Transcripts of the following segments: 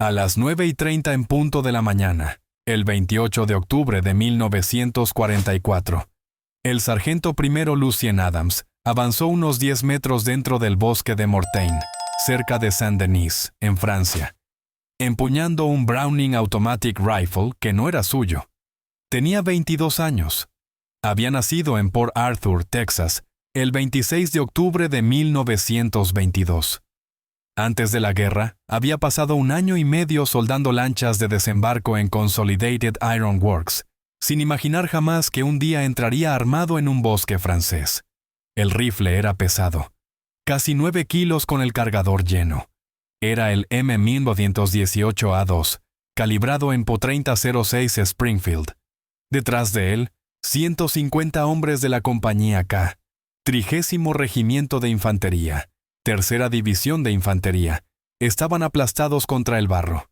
A las 9:30 en punto de la mañana, el 28 de octubre de 1944, el sargento primero Lucien Adams avanzó unos 10 metros dentro del bosque de Mortagne, cerca de Saint-Denis, en Francia, empuñando un Browning Automatic Rifle que no era suyo. Tenía 22 años. Había nacido en Port Arthur, Texas, el 26 de octubre de 1922. Antes de la guerra, había pasado 1 año y medio soldando lanchas de desembarco en Consolidated Iron Works, sin imaginar jamás que un día entraría armado en un bosque francés. El rifle era pesado, casi 9 kilos con el cargador lleno. Era el M1918A2, calibrado en .30-06 Springfield. Detrás de él, 150 hombres de la Compañía K, 30º Regimiento de Infantería, Tercera División de Infantería, estaban aplastados contra el barro.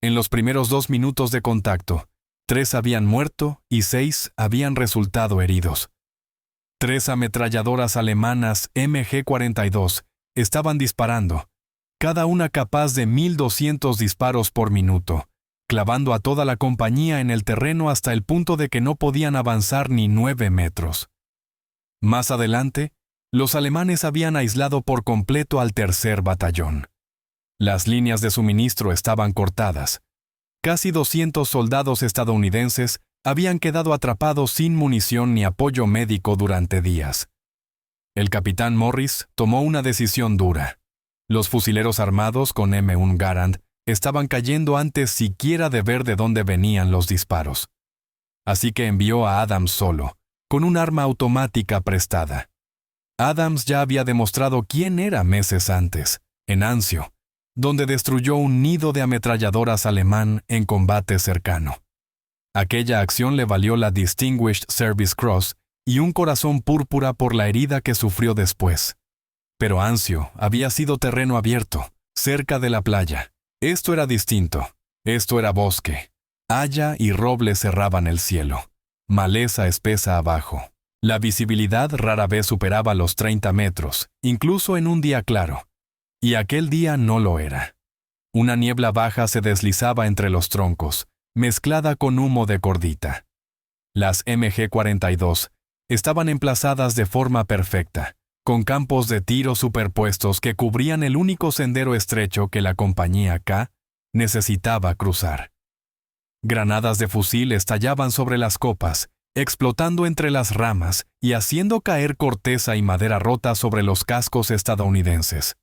En los primeros 2 minutos de contacto, 3 habían muerto y 6 habían resultado heridos. 3 ametralladoras alemanas MG-42 estaban disparando, cada una capaz de 1.200 disparos por minuto, clavando a toda la compañía en el terreno hasta el punto de que no podían avanzar ni 9 metros. Más adelante, los alemanes habían aislado por completo al tercer batallón. Las líneas de suministro estaban cortadas. Casi 200 soldados estadounidenses habían quedado atrapados sin munición ni apoyo médico durante días. El capitán Morris tomó una decisión dura. Los fusileros armados con M1 Garand estaban cayendo antes siquiera de ver de dónde venían los disparos. Así que envió a Adams solo, con un arma automática prestada. Adams ya había demostrado quién era meses antes, en Anzio, donde destruyó un nido de ametralladoras alemán en combate cercano. Aquella acción le valió la Distinguished Service Cross y un corazón púrpura por la herida que sufrió después. Pero Anzio había sido terreno abierto, cerca de la playa. Esto era distinto. Esto era bosque. Haya y roble cerraban el cielo. Maleza espesa abajo. La visibilidad rara vez superaba los 30 metros, incluso en un día claro. Y aquel día no lo era. Una niebla baja se deslizaba entre los troncos, mezclada con humo de cordita. Las MG-42 estaban emplazadas de forma perfecta, con campos de tiro superpuestos que cubrían el único sendero estrecho que la Compañía K necesitaba cruzar. Granadas de fusil estallaban sobre las copas, explotando entre las ramas y haciendo caer corteza y madera rota sobre los cascos estadounidenses.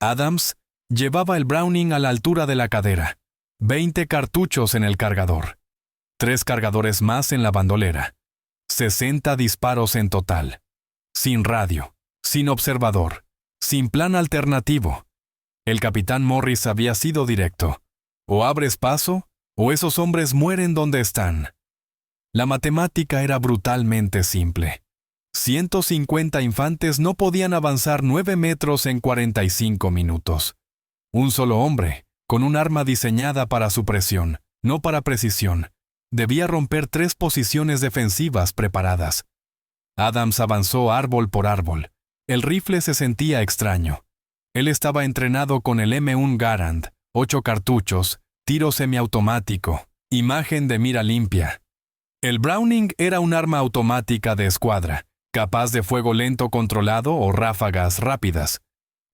Adams llevaba el Browning a la altura de la cadera, 20 cartuchos en el cargador, 3 cargadores más en la bandolera, 60 disparos en total, sin radio, sin observador, sin plan alternativo. El capitán Morris había sido directo. O abres paso, o esos hombres mueren donde están. La matemática era brutalmente simple. 150 infantes no podían avanzar 9 metros en 45 minutos. Un solo hombre, con un arma diseñada para supresión, no para precisión, debía romper 3 posiciones defensivas preparadas. Adams avanzó árbol por árbol. El rifle se sentía extraño. Él estaba entrenado con el M1 Garand, 8 cartuchos, tiro semiautomático, imagen de mira limpia. El Browning era un arma automática de escuadra, capaz de fuego lento controlado o ráfagas rápidas.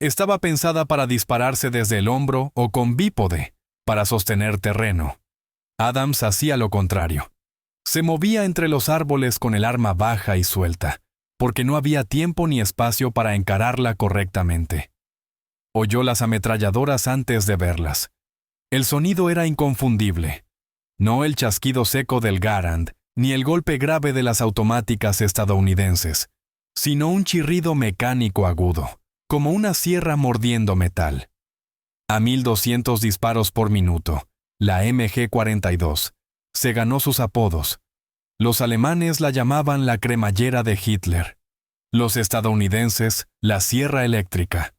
Estaba pensada para dispararse desde el hombro o con bípode, para sostener terreno. Adams hacía lo contrario. Se movía entre los árboles con el arma baja y suelta, porque no había tiempo ni espacio para encararla correctamente. Oyó las ametralladoras antes de verlas. El sonido era inconfundible. No el chasquido seco del Garand, ni el golpe grave de las automáticas estadounidenses, sino un chirrido mecánico agudo, como una sierra mordiendo metal. A 1.200 disparos por minuto, la MG-42 se ganó sus apodos. Los alemanes la llamaban la cremallera de Hitler. Los estadounidenses, la sierra eléctrica.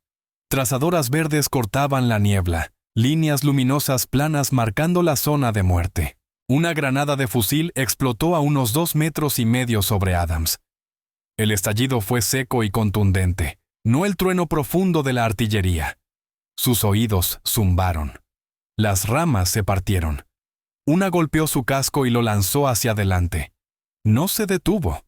Trazadoras verdes cortaban la niebla, líneas luminosas planas marcando la zona de muerte. Una granada de fusil explotó a unos 2,5 metros sobre Adams. El estallido fue seco y contundente, no el trueno profundo de la artillería. Sus oídos zumbaron. Las ramas se partieron. Una golpeó su casco y lo lanzó hacia adelante. No se detuvo.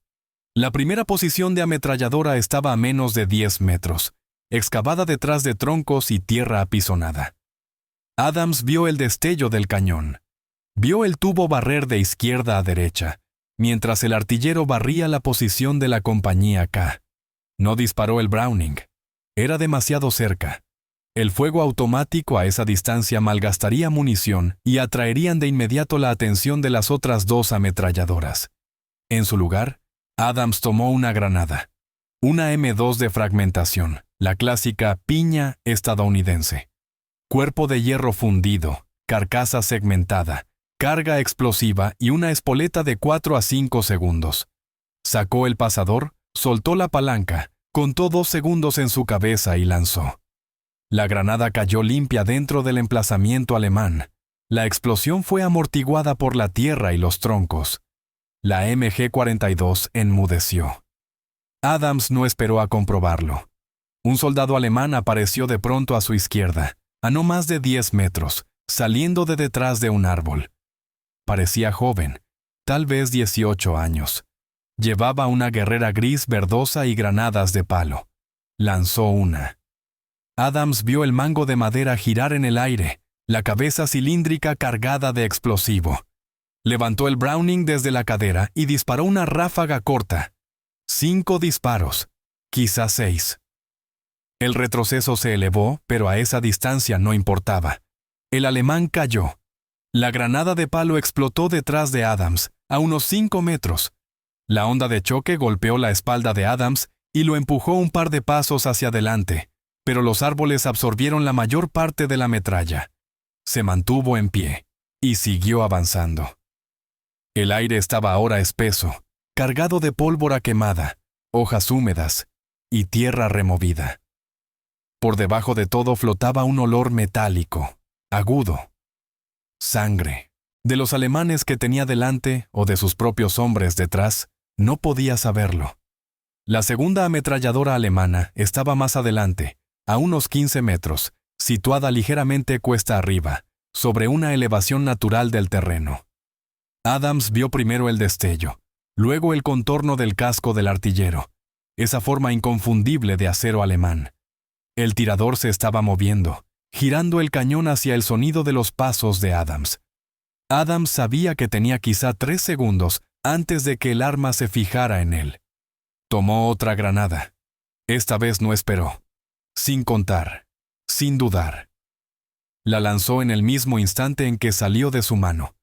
La primera posición de ametralladora estaba a menos de 10 metros, excavada detrás de troncos y tierra apisonada. Adams vio el destello del cañón. Vio el tubo barrer de izquierda a derecha, mientras el artillero barría la posición de la compañía K. No disparó el Browning. Era demasiado cerca. El fuego automático a esa distancia malgastaría munición y atraerían de inmediato la atención de las otras dos ametralladoras. En su lugar, Adams tomó una granada. Una M2 de fragmentación, la clásica piña estadounidense. Cuerpo de hierro fundido, carcasa segmentada, carga explosiva y una espoleta de 4 a 5 segundos. Sacó el pasador, soltó la palanca, contó 2 segundos en su cabeza y lanzó. La granada cayó limpia dentro del emplazamiento alemán. La explosión fue amortiguada por la tierra y los troncos. La MG-42 enmudeció. Adams no esperó a comprobarlo. Un soldado alemán apareció de pronto a su izquierda, a no más de 10 metros, saliendo de detrás de un árbol. Parecía joven, tal vez 18 años. Llevaba una guerrera gris verdosa y granadas de palo. Lanzó una. Adams vio el mango de madera girar en el aire, la cabeza cilíndrica cargada de explosivo. Levantó el Browning desde la cadera y disparó una ráfaga corta. 5 disparos, quizás 6. El retroceso se elevó, pero a esa distancia no importaba. El alemán cayó. La granada de palo explotó detrás de Adams, a unos 5 metros. La onda de choque golpeó la espalda de Adams y lo empujó un par de pasos hacia adelante, pero los árboles absorbieron la mayor parte de la metralla. Se mantuvo en pie y siguió avanzando. El aire estaba ahora espeso, cargado de pólvora quemada, hojas húmedas y tierra removida. Por debajo de todo flotaba un olor metálico, agudo. Sangre. De los alemanes que tenía delante o de sus propios hombres detrás, no podía saberlo. La segunda ametralladora alemana estaba más adelante, a unos 15 metros, situada ligeramente cuesta arriba, sobre una elevación natural del terreno. Adams vio primero el destello, luego el contorno del casco del artillero, esa forma inconfundible de acero alemán. El tirador se estaba moviendo, girando el cañón hacia el sonido de los pasos de Adams. Adams sabía que tenía quizá 3 segundos antes de que el arma se fijara en él. Tomó otra granada. Esta vez no esperó. Sin contar, sin dudar. La lanzó en el mismo instante en que salió de su mano.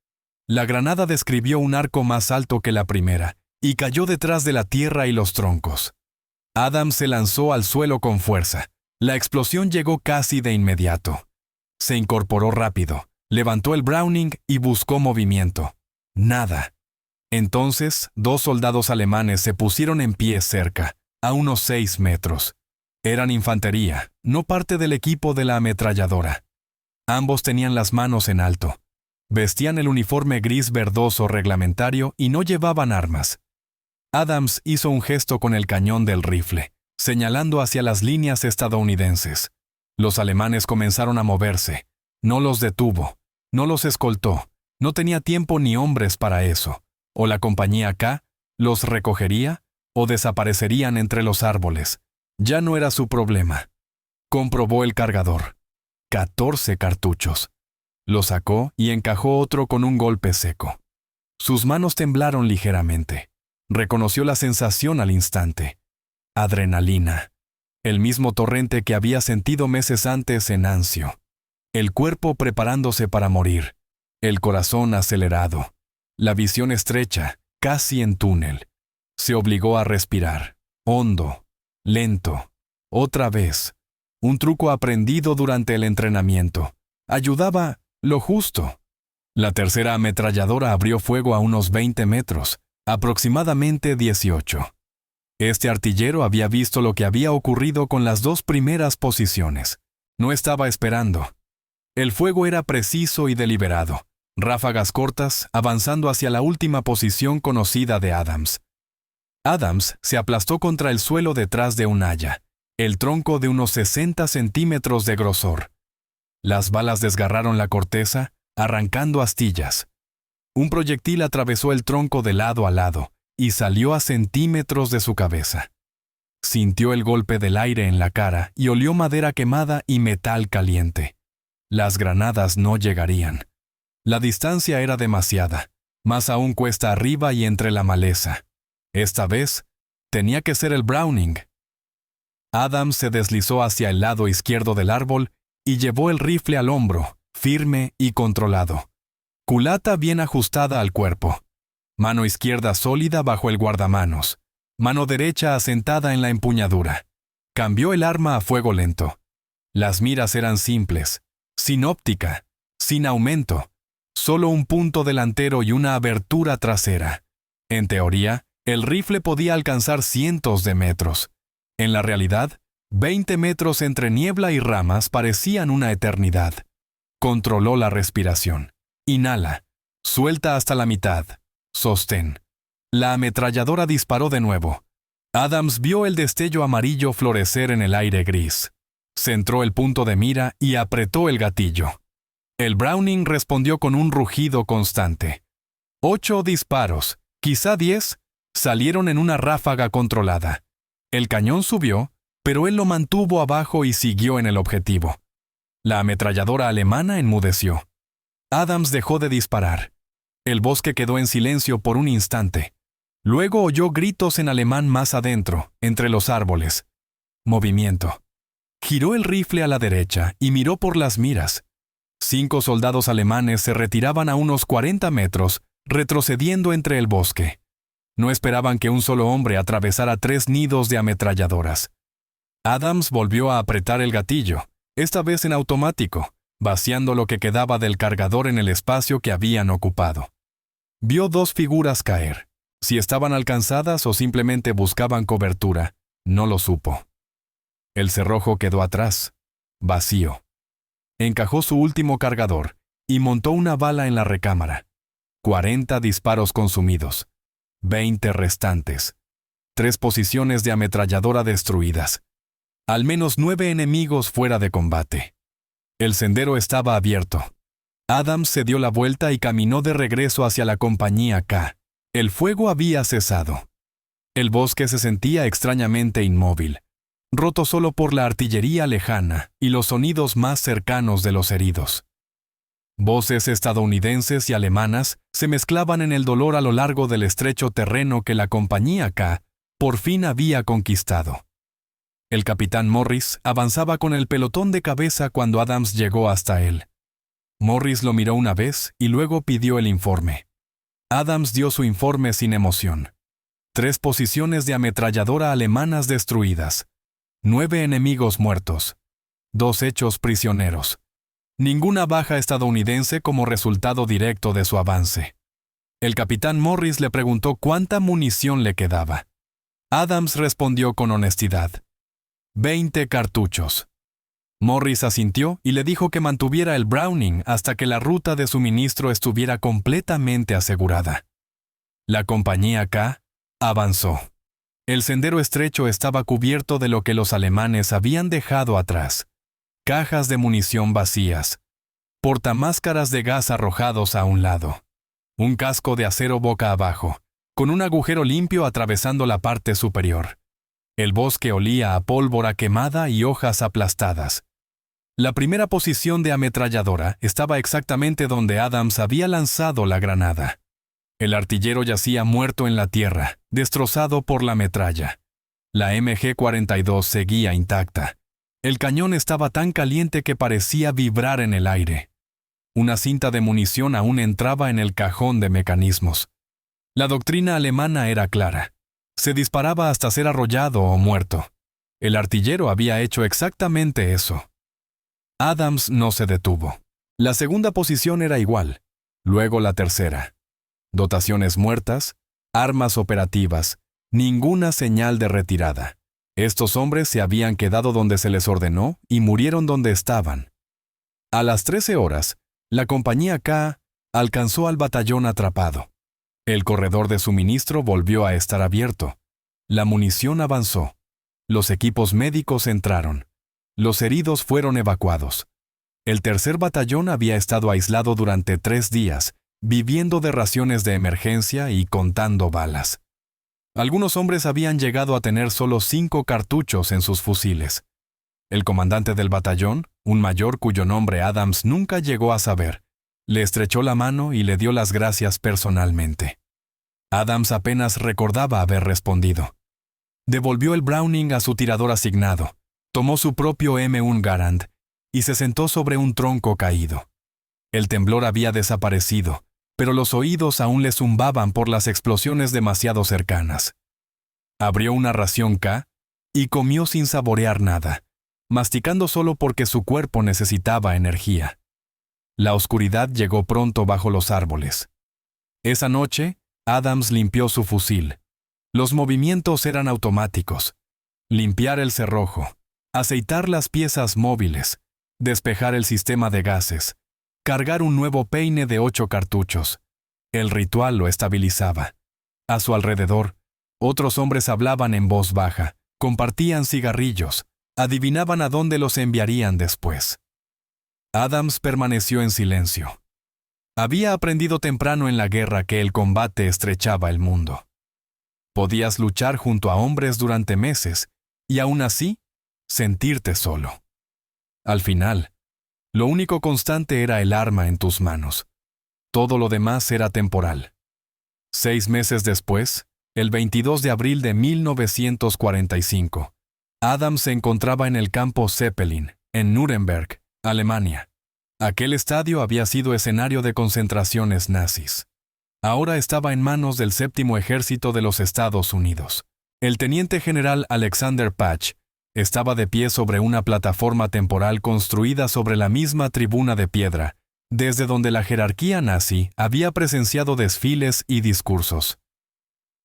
La granada describió un arco más alto que la primera y cayó detrás de la tierra y los troncos. Adams se lanzó al suelo con fuerza. La explosión llegó casi de inmediato. Se incorporó rápido, levantó el Browning y buscó movimiento. Nada. Entonces, 2 soldados alemanes se pusieron en pie cerca, a unos 6 metros. Eran infantería, no parte del equipo de la ametralladora. Ambos tenían las manos en alto. Vestían el uniforme gris verdoso reglamentario y no llevaban armas. Adams hizo un gesto con el cañón del rifle, señalando hacia las líneas estadounidenses. Los alemanes comenzaron a moverse. No los detuvo, no los escoltó, no tenía tiempo ni hombres para eso. O la compañía K los recogería o desaparecerían entre los árboles. Ya no era su problema. Comprobó el cargador. 14 cartuchos. Lo sacó y encajó otro con un golpe seco. Sus manos temblaron ligeramente. Reconoció la sensación al instante. Adrenalina. El mismo torrente que había sentido meses antes en Anzio. El cuerpo preparándose para morir. El corazón acelerado. La visión estrecha, casi en túnel. Se obligó a respirar. Hondo. Lento. Otra vez. Un truco aprendido durante el entrenamiento. Ayudaba lo justo. La tercera ametralladora abrió fuego a unos 20 metros, aproximadamente 18. Este artillero había visto lo que había ocurrido con las 2 primeras posiciones. No estaba esperando. El fuego era preciso y deliberado. Ráfagas cortas, avanzando hacia la última posición conocida de Adams. Adams se aplastó contra el suelo detrás de un haya, el tronco de unos 60 centímetros de grosor. Las balas desgarraron la corteza, arrancando astillas. Un proyectil atravesó el tronco de lado a lado y salió a centímetros de su cabeza. Sintió el golpe del aire en la cara y olió madera quemada y metal caliente. Las granadas no llegarían. La distancia era demasiada, más aún cuesta arriba y entre la maleza. Esta vez, tenía que ser el Browning. Adams se deslizó hacia el lado izquierdo del árbol y llevó el rifle al hombro, firme y controlado. Culata bien ajustada al cuerpo. Mano izquierda sólida bajo el guardamanos. Mano derecha asentada en la empuñadura. Cambió el arma a fuego lento. Las miras eran simples, sin óptica, sin aumento. Solo un punto delantero y una abertura trasera. En teoría, el rifle podía alcanzar cientos de metros. En la realidad, 20 metros entre niebla y ramas parecían una eternidad. Controló la respiración. Inhala. Suelta hasta la mitad. Sostén. La ametralladora disparó de nuevo. Adams vio el destello amarillo florecer en el aire gris. Centró el punto de mira y apretó el gatillo. El Browning respondió con un rugido constante. 8 disparos, quizá 10, salieron en una ráfaga controlada. El cañón subió, pero él lo mantuvo abajo y siguió en el objetivo. La ametralladora alemana enmudeció. Adams dejó de disparar. El bosque quedó en silencio por un instante. Luego oyó gritos en alemán más adentro, entre los árboles. Movimiento. Giró el rifle a la derecha y miró por las miras. 5 soldados alemanes se retiraban a unos 40 metros, retrocediendo entre el bosque. No esperaban que un solo hombre atravesara 3 nidos de ametralladoras. Adams volvió a apretar el gatillo, esta vez en automático, vaciando lo que quedaba del cargador en el espacio que habían ocupado. Vio 2 figuras caer. Si estaban alcanzadas o simplemente buscaban cobertura, no lo supo. El cerrojo quedó atrás, vacío. Encajó su último cargador y montó una bala en la recámara. 40 disparos consumidos. 20 restantes. 3 posiciones de ametralladora destruidas. Al menos 9 enemigos fuera de combate. El sendero estaba abierto. Adams se dio la vuelta y caminó de regreso hacia la compañía K. El fuego había cesado. El bosque se sentía extrañamente inmóvil, roto solo por la artillería lejana y los sonidos más cercanos de los heridos. Voces estadounidenses y alemanas se mezclaban en el dolor a lo largo del estrecho terreno que la compañía K por fin había conquistado. El capitán Morris avanzaba con el pelotón de cabeza cuando Adams llegó hasta él. Morris lo miró una vez y luego pidió el informe. Adams dio su informe sin emoción. 3 posiciones de ametralladora alemanas destruidas. 9 enemigos muertos. 2 hechos prisioneros. Ninguna baja estadounidense como resultado directo de su avance. El capitán Morris le preguntó cuánta munición le quedaba. Adams respondió con honestidad. 20 cartuchos. Morris asintió y le dijo que mantuviera el Browning hasta que la ruta de suministro estuviera completamente asegurada. La compañía K avanzó. El sendero estrecho estaba cubierto de lo que los alemanes habían dejado atrás. Cajas de munición vacías. Portamáscaras de gas arrojados a un lado. Un casco de acero boca abajo, con un agujero limpio atravesando la parte superior. El bosque olía a pólvora quemada y hojas aplastadas. La primera posición de ametralladora estaba exactamente donde Adams había lanzado la granada. El artillero yacía muerto en la tierra, destrozado por la metralla. La MG-42 seguía intacta. El cañón estaba tan caliente que parecía vibrar en el aire. Una cinta de munición aún entraba en el cajón de mecanismos. La doctrina alemana era clara. Se disparaba hasta ser arrollado o muerto. El artillero había hecho exactamente eso. Adams no se detuvo. La segunda posición era igual. Luego la tercera. Dotaciones muertas, armas operativas, ninguna señal de retirada. Estos hombres se habían quedado donde se les ordenó y murieron donde estaban. A las 13 horas, la compañía K alcanzó al batallón atrapado. El corredor de suministro volvió a estar abierto. La munición avanzó. Los equipos médicos entraron. Los heridos fueron evacuados. El tercer batallón había estado aislado durante 3 días, viviendo de raciones de emergencia y contando balas. Algunos hombres habían llegado a tener solo 5 cartuchos en sus fusiles. El comandante del batallón, un mayor cuyo nombre Adams nunca llegó a saber, le estrechó la mano y le dio las gracias personalmente. Adams apenas recordaba haber respondido. Devolvió el Browning a su tirador asignado, tomó su propio M1 Garand y se sentó sobre un tronco caído. El temblor había desaparecido, pero los oídos aún le zumbaban por las explosiones demasiado cercanas. Abrió una ración K y comió sin saborear nada, masticando solo porque su cuerpo necesitaba energía. La oscuridad llegó pronto bajo los árboles. Esa noche, Adams limpió su fusil. Los movimientos eran automáticos. Limpiar el cerrojo, aceitar las piezas móviles, despejar el sistema de gases, cargar un nuevo peine de 8 cartuchos. El ritual lo estabilizaba. A su alrededor, otros hombres hablaban en voz baja, compartían cigarrillos, adivinaban a dónde los enviarían después. Adams permaneció en silencio. Había aprendido temprano en la guerra que el combate estrechaba el mundo. Podías luchar junto a hombres durante meses y aún así, sentirte solo. Al final, lo único constante era el arma en tus manos. Todo lo demás era temporal. 6 meses después, el 22 de abril de 1945, Adams se encontraba en el campo Zeppelin, en Nuremberg, Alemania. Aquel estadio había sido escenario de concentraciones nazis. Ahora estaba en manos del 7º Ejército de los Estados Unidos. El teniente general Alexander Patch estaba de pie sobre una plataforma temporal construida sobre la misma tribuna de piedra, desde donde la jerarquía nazi había presenciado desfiles y discursos.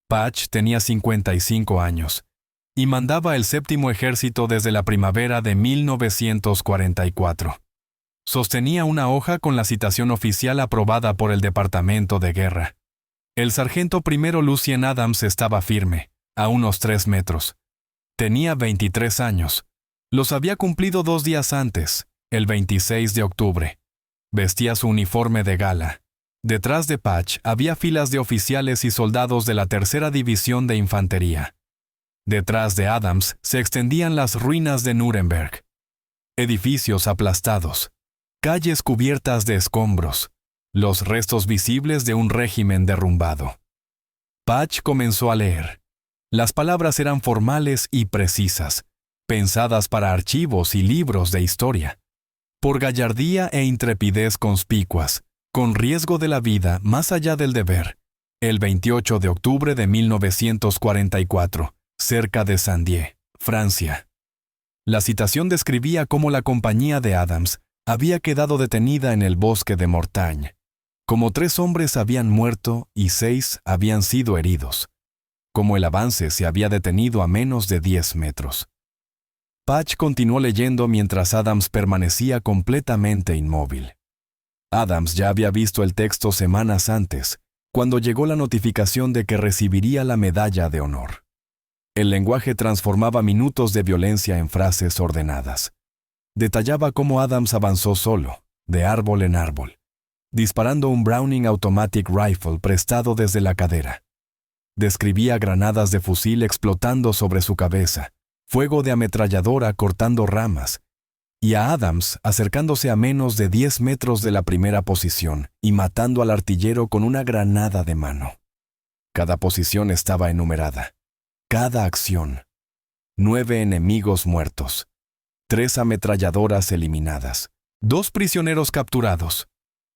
Patch tenía 55 años y mandaba el 7º Ejército desde la primavera de 1944. Sostenía una hoja con la citación oficial aprobada por el Departamento de Guerra. El sargento primero Lucien Adams estaba firme, a unos 3 metros. Tenía 23 años. Los había cumplido 2 días antes, el 26 de octubre. Vestía su uniforme de gala. Detrás de Patch había filas de oficiales y soldados de la Tercera División de Infantería. Detrás de Adams se extendían las ruinas de Nuremberg. Edificios aplastados. Calles cubiertas de escombros, los restos visibles de un régimen derrumbado. Patch comenzó a leer. Las palabras eran formales y precisas, pensadas para archivos y libros de historia. Por gallardía e intrepidez conspicuas, con riesgo de la vida más allá del deber, el 28 de octubre de 1944, cerca de Saint-Dié, Francia. La citación describía cómo la compañía de Adams había quedado detenida en el bosque de Mortagne. Como 3 hombres habían muerto y 6 habían sido heridos. Como el avance se había detenido a menos de 10 metros. Patch continuó leyendo mientras Adams permanecía completamente inmóvil. Adams ya había visto el texto semanas antes, cuando llegó la notificación de que recibiría la medalla de honor. El lenguaje transformaba minutos de violencia en frases ordenadas. Detallaba cómo Adams avanzó solo, de árbol en árbol, disparando un Browning Automatic Rifle prestado desde la cadera. Describía granadas de fusil explotando sobre su cabeza, fuego de ametralladora cortando ramas, y a Adams acercándose a menos de 10 metros de la primera posición y matando al artillero con una granada de mano. Cada posición estaba enumerada. Cada acción. 9 enemigos muertos. 3 ametralladoras eliminadas, 2 prisioneros capturados,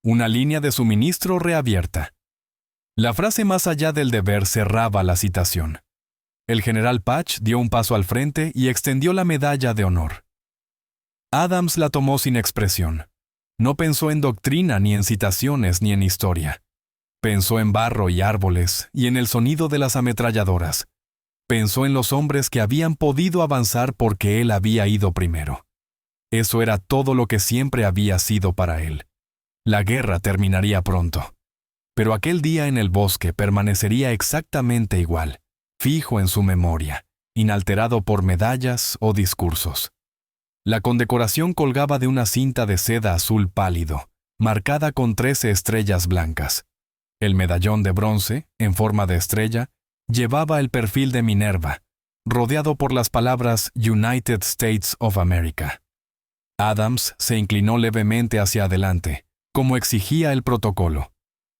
una línea de suministro reabierta. La frase más allá del deber cerraba la citación. El general Patch dio un paso al frente y extendió la medalla de honor. Adams la tomó sin expresión. No pensó en doctrina, ni en citaciones, ni en historia. Pensó en barro y árboles, y en el sonido de las ametralladoras. Pensó en los hombres que habían podido avanzar porque él había ido primero. Eso era todo lo que siempre había sido para él. La guerra terminaría pronto. Pero aquel día en el bosque permanecería exactamente igual, fijo en su memoria, inalterado por medallas o discursos. La condecoración colgaba de una cinta de seda azul pálido, marcada con 13 estrellas blancas. El medallón de bronce, en forma de estrella, llevaba el perfil de Minerva, rodeado por las palabras United States of America. Adams se inclinó levemente hacia adelante, como exigía el protocolo.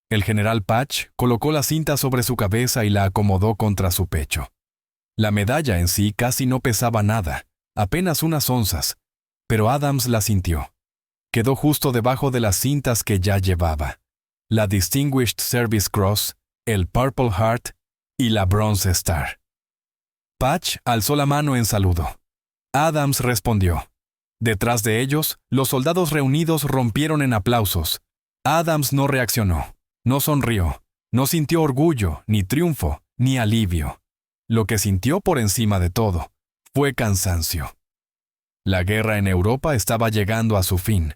El general Patch colocó la cinta sobre su cabeza y la acomodó contra su pecho. La medalla en sí casi no pesaba nada, apenas unas onzas, pero Adams la sintió. Quedó justo debajo de las cintas que ya llevaba: la Distinguished Service Cross, el Purple Heart y la Bronze Star. Patch alzó la mano en saludo. Adams respondió. Detrás de ellos, los soldados reunidos rompieron en aplausos. Adams no reaccionó, no sonrió, no sintió orgullo, ni triunfo, ni alivio. Lo que sintió por encima de todo fue cansancio. La guerra en Europa estaba llegando a su fin.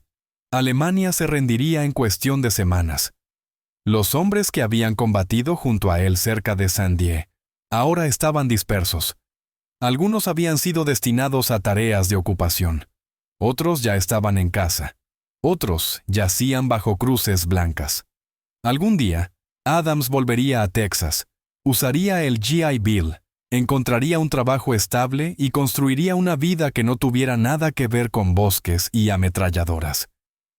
Alemania se rendiría en cuestión de semanas. Los hombres que habían combatido junto a él cerca de Saint-Dié ahora estaban dispersos. Algunos habían sido destinados a tareas de ocupación. Otros ya estaban en casa. Otros yacían bajo cruces blancas. Algún día, Adams volvería a Texas, usaría el GI Bill, encontraría un trabajo estable y construiría una vida que no tuviera nada que ver con bosques y ametralladoras.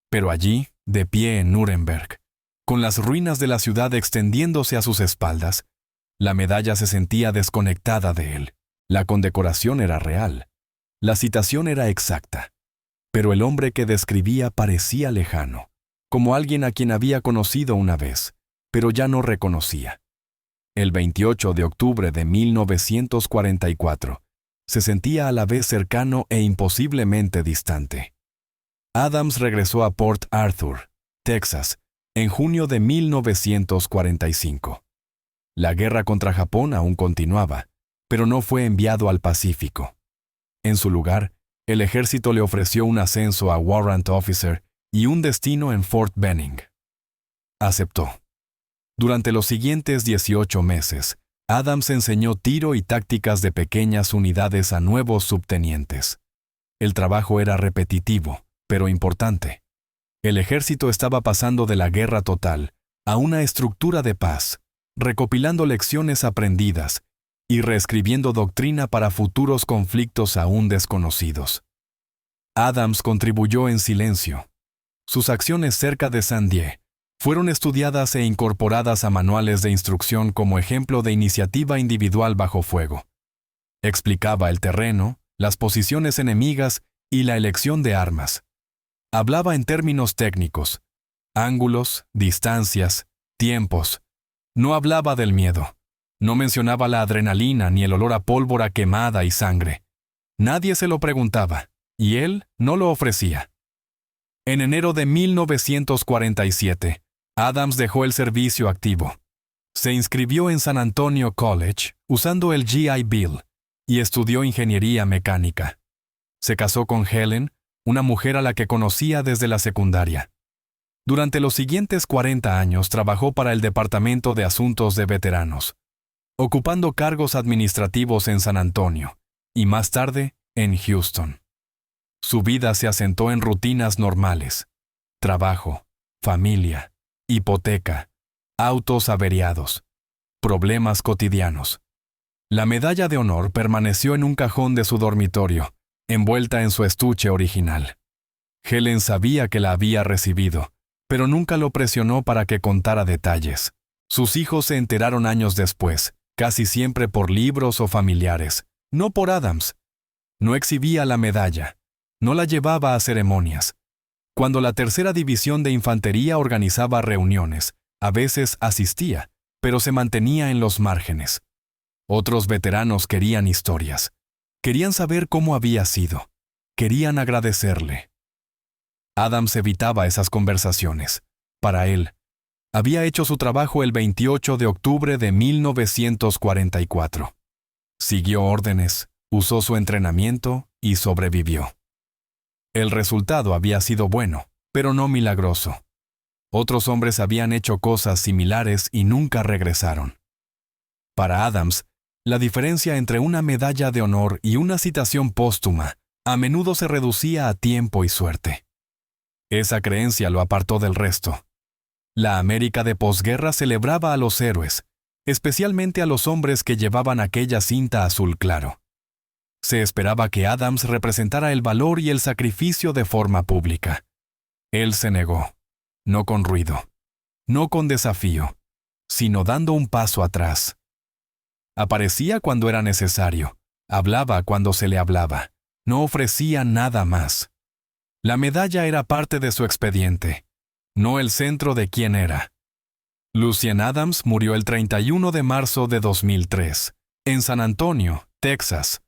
Pero allí, de pie en Nuremberg, con las ruinas de la ciudad extendiéndose a sus espaldas, la medalla se sentía desconectada de él. La condecoración era real. La citación era exacta. Pero el hombre que describía parecía lejano, como alguien a quien había conocido una vez, pero ya no reconocía. El 28 de octubre de 1944, se sentía a la vez cercano e imposiblemente distante. Adams regresó a Port Arthur, Texas, en junio de 1945. La guerra contra Japón aún continuaba, pero no fue enviado al Pacífico. En su lugar, el ejército le ofreció un ascenso a Warrant Officer y un destino en Fort Benning. Aceptó. Durante los siguientes 18 meses, Adams enseñó tiro y tácticas de pequeñas unidades a nuevos subtenientes. El trabajo era repetitivo, pero importante. El ejército estaba pasando de la guerra total a una estructura de paz, recopilando lecciones aprendidas y reescribiendo doctrina para futuros conflictos aún desconocidos. Adams contribuyó en silencio. Sus acciones cerca de Saint-Dié fueron estudiadas e incorporadas a manuales de instrucción como ejemplo de iniciativa individual bajo fuego. Explicaba el terreno, las posiciones enemigas y la elección de armas. Hablaba en términos técnicos: ángulos, distancias, tiempos. No hablaba del miedo. No mencionaba la adrenalina ni el olor a pólvora quemada y sangre. Nadie se lo preguntaba, y él no lo ofrecía. En enero de 1947, Adams dejó el servicio activo. Se inscribió en San Antonio College usando el GI Bill y estudió ingeniería mecánica. Se casó con Helen, una mujer a la que conocía desde la secundaria. Durante los siguientes 40 años trabajó para el Departamento de Asuntos de Veteranos, ocupando cargos administrativos en San Antonio y más tarde en Houston. Su vida se asentó en rutinas normales: trabajo, familia, hipoteca, autos averiados, problemas cotidianos. La medalla de honor permaneció en un cajón de su dormitorio, envuelta en su estuche original. Helen sabía que la había recibido, pero nunca lo presionó para que contara detalles. Sus hijos se enteraron años después, casi siempre por libros o familiares, no por Adams. No exhibía la medalla, no la llevaba a ceremonias. Cuando la Tercera División de Infantería organizaba reuniones, a veces asistía, pero se mantenía en los márgenes. Otros veteranos querían historias. Querían saber cómo había sido. Querían agradecerle. Adams evitaba esas conversaciones. Para él, había hecho su trabajo el 28 de octubre de 1944. Siguió órdenes, usó su entrenamiento y sobrevivió. El resultado había sido bueno, pero no milagroso. Otros hombres habían hecho cosas similares y nunca regresaron. Para Adams, la diferencia entre una medalla de honor y una citación póstuma a menudo se reducía a tiempo y suerte. Esa creencia lo apartó del resto. La América de posguerra celebraba a los héroes, especialmente a los hombres que llevaban aquella cinta azul claro. Se esperaba que Adams representara el valor y el sacrificio de forma pública. Él se negó, no con ruido, no con desafío, sino dando un paso atrás. Aparecía cuando era necesario, hablaba cuando se le hablaba, no ofrecía nada más. La medalla era parte de su expediente, no el centro de quién era. Lucien Adams murió el 31 de marzo de 2003, en San Antonio, Texas.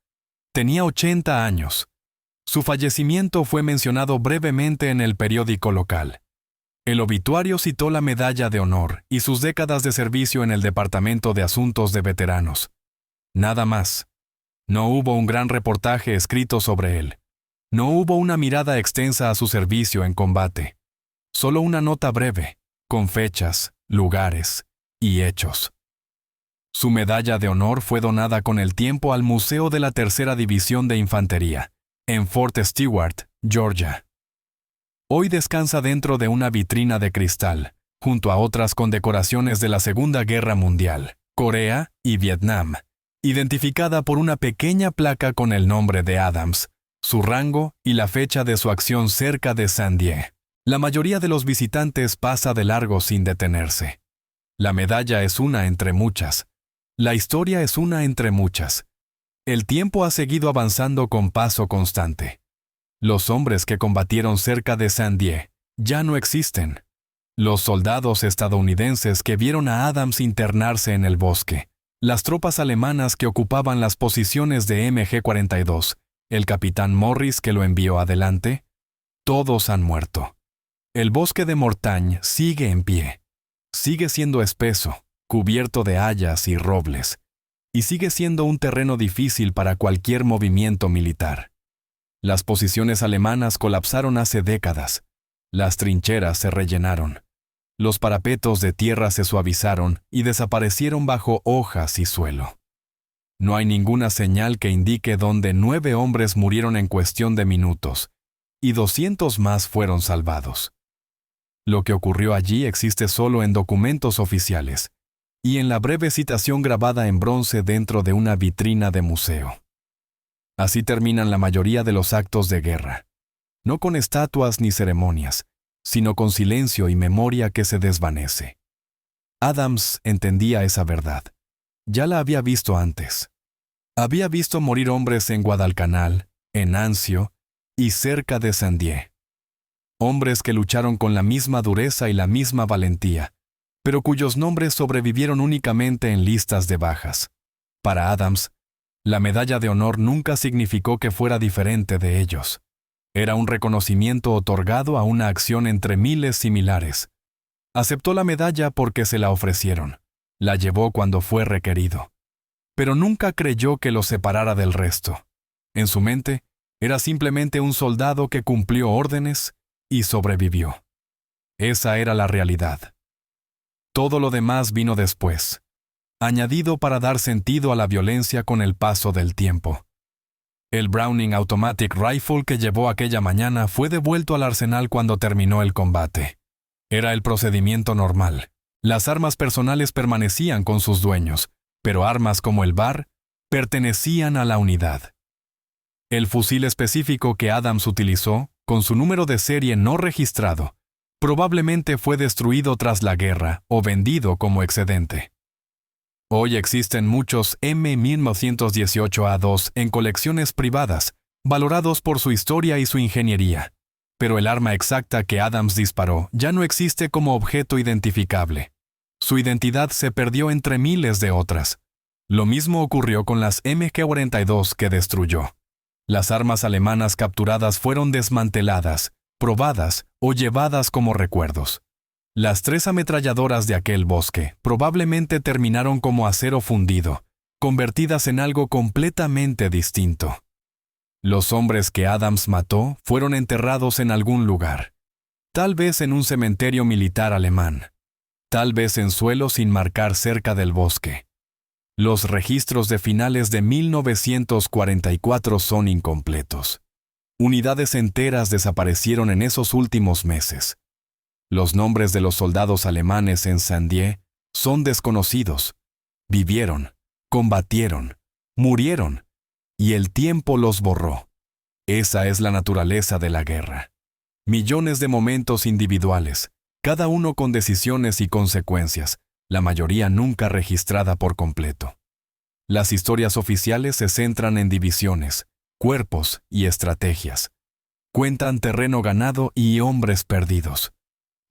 Tenía 80 años. Su fallecimiento fue mencionado brevemente en el periódico local. El obituario citó la medalla de honor y sus décadas de servicio en el Departamento de Asuntos de Veteranos. Nada más. No hubo un gran reportaje escrito sobre él. No hubo una mirada extensa a su servicio en combate. Solo una nota breve, con fechas, lugares y hechos. Su medalla de honor fue donada con el tiempo al Museo de la Tercera División de Infantería, en Fort Stewart, Georgia. Hoy descansa dentro de una vitrina de cristal, junto a otras condecoraciones de la Segunda Guerra Mundial, Corea y Vietnam, identificada por una pequeña placa con el nombre de Adams, su rango y la fecha de su acción cerca de Saint-Dié. La mayoría de los visitantes pasa de largo sin detenerse. La medalla es una entre muchas. La historia es una entre muchas. El tiempo ha seguido avanzando con paso constante. Los hombres que combatieron cerca de Saint-Dié ya no existen. Los soldados estadounidenses que vieron a Adams internarse en el bosque, las tropas alemanas que ocupaban las posiciones de MG-42, el capitán Morris que lo envió adelante, todos han muerto. El bosque de Mortagne sigue en pie. Sigue siendo espeso, cubierto de hayas y robles, y sigue siendo un terreno difícil para cualquier movimiento militar. Las posiciones alemanas colapsaron hace décadas. Las trincheras se rellenaron. Los parapetos de tierra se suavizaron y desaparecieron bajo hojas y suelo. No hay ninguna señal que indique dónde 9 hombres murieron en cuestión de minutos, y 200 más fueron salvados. Lo que ocurrió allí existe solo en documentos oficiales, y en la breve citación grabada en bronce dentro de una vitrina de museo. Así terminan la mayoría de los actos de guerra, no con estatuas ni ceremonias, sino con silencio y memoria que se desvanece. Adams entendía esa verdad. Ya la había visto antes. Había visto morir hombres en Guadalcanal, en Anzio y cerca de Saint-Dié. Hombres que lucharon con la misma dureza y la misma valentía, pero cuyos nombres sobrevivieron únicamente en listas de bajas. Para Adams, la medalla de honor nunca significó que fuera diferente de ellos. Era un reconocimiento otorgado a una acción entre miles similares. Aceptó la medalla porque se la ofrecieron. La llevó cuando fue requerido. Pero nunca creyó que lo separara del resto. En su mente, era simplemente un soldado que cumplió órdenes y sobrevivió. Esa era la realidad. Todo lo demás vino después, añadido para dar sentido a la violencia con el paso del tiempo. El Browning Automatic Rifle que llevó aquella mañana fue devuelto al arsenal cuando terminó el combate. Era el procedimiento normal. Las armas personales permanecían con sus dueños, pero armas como el BAR pertenecían a la unidad. El fusil específico que Adams utilizó, con su número de serie no registrado, probablemente fue destruido tras la guerra o vendido como excedente. Hoy existen muchos M1918A2 en colecciones privadas, valorados por su historia y su ingeniería. Pero el arma exacta que Adams disparó ya no existe como objeto identificable. Su identidad se perdió entre miles de otras. Lo mismo ocurrió con las MG-42 que destruyó. Las armas alemanas capturadas fueron desmanteladas, probadas o llevadas como recuerdos. Las 3 ametralladoras de aquel bosque probablemente terminaron como acero fundido, convertidas en algo completamente distinto. Los hombres que Adams mató fueron enterrados en algún lugar, tal vez en un cementerio militar alemán, tal vez en suelo sin marcar cerca del bosque. Los registros de finales de 1944 son incompletos. Unidades enteras desaparecieron en esos últimos meses. Los nombres de los soldados alemanes en Sandy son desconocidos. Vivieron, combatieron, murieron, y el tiempo los borró. Esa es la naturaleza de la guerra. Millones de momentos individuales, cada uno con decisiones y consecuencias, la mayoría nunca registrada por completo. Las historias oficiales se centran en divisiones, cuerpos y estrategias. Cuentan terreno ganado y hombres perdidos.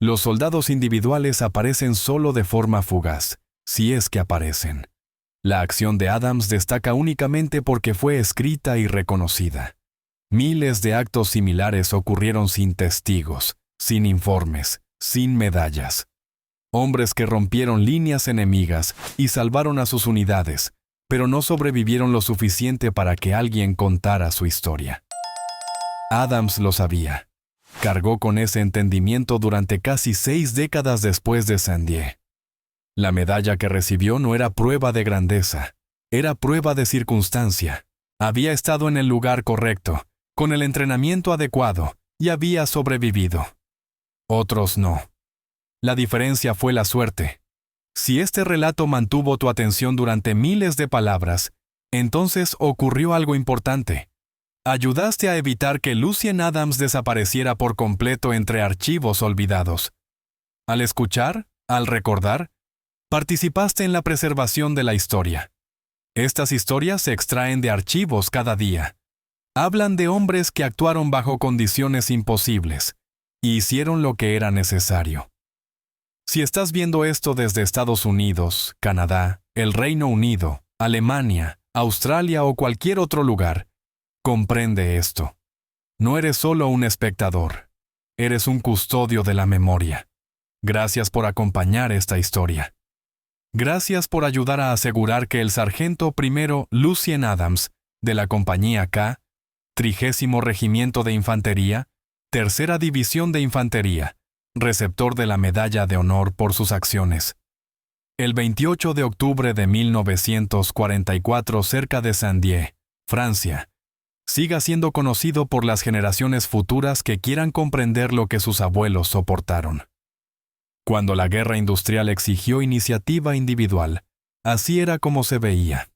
Los soldados individuales aparecen solo de forma fugaz, si es que aparecen. La acción de Adams destaca únicamente porque fue escrita y reconocida. Miles de actos similares ocurrieron sin testigos, sin informes, sin medallas. Hombres que rompieron líneas enemigas y salvaron a sus unidades, pero no sobrevivieron lo suficiente para que alguien contara su historia. Adams lo sabía. Cargó con ese entendimiento durante casi 6 décadas después de Sandy. La medalla que recibió no era prueba de grandeza, era prueba de circunstancia. Había estado en el lugar correcto, con el entrenamiento adecuado, y había sobrevivido. Otros no. La diferencia fue la suerte. Si este relato mantuvo tu atención durante miles de palabras, entonces ocurrió algo importante. Ayudaste a evitar que Lucien Adams desapareciera por completo entre archivos olvidados. Al escuchar, al recordar, participaste en la preservación de la historia. Estas historias se extraen de archivos cada día. Hablan de hombres que actuaron bajo condiciones imposibles y hicieron lo que era necesario. Si estás viendo esto desde Estados Unidos, Canadá, el Reino Unido, Alemania, Australia o cualquier otro lugar, comprende esto. No eres solo un espectador, eres un custodio de la memoria. Gracias por acompañar esta historia. Gracias por ayudar a asegurar que el sargento primero Lucien Adams, de la Compañía K, 30º Regimiento de Infantería, Tercera División de Infantería, receptor de la Medalla de Honor por sus acciones. El 28 de octubre de 1944 cerca de Sandy, Francia, siga siendo conocido por las generaciones futuras que quieran comprender lo que sus abuelos soportaron. Cuando la guerra industrial exigió iniciativa individual, así era como se veía.